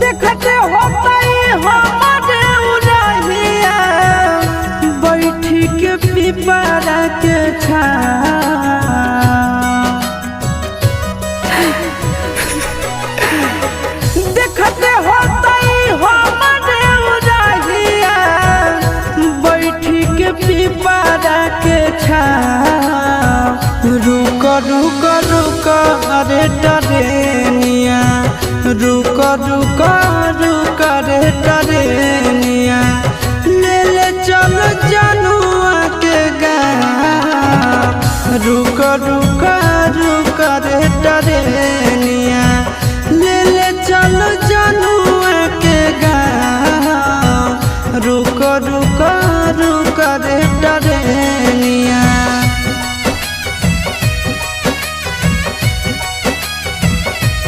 देखते होता हमारे उड़हिया बैठी के पिपरा के देखते होता हमारे उड़हिया बैठी के पिपरा के रुक रुक रुक अरे टरेनिया रुक रुक रुक रे टरेनिया ले ले चल जनुआ के गाँव रुक रुक रुक रे टरेनिया।